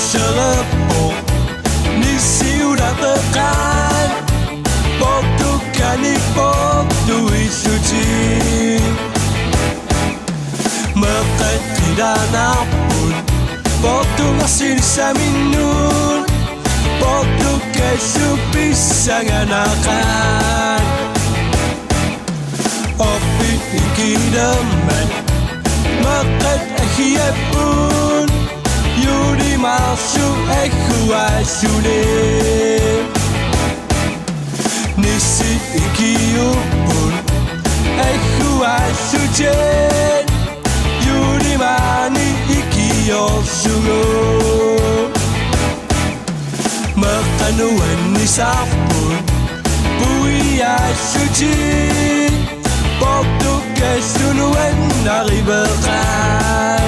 selepok nisi udah tekan Waktu kanik waktu suci Mekat tidak napun Waktu ngasih saminun Waktu kesu bisa nganakan Opi iki demen Mekat akhia pun Yudi masuk sulit Nisi iki pun sujen Yudi mani iki sungu Makanuan ni sapun Bui suci Waktu kesunuan dari berkat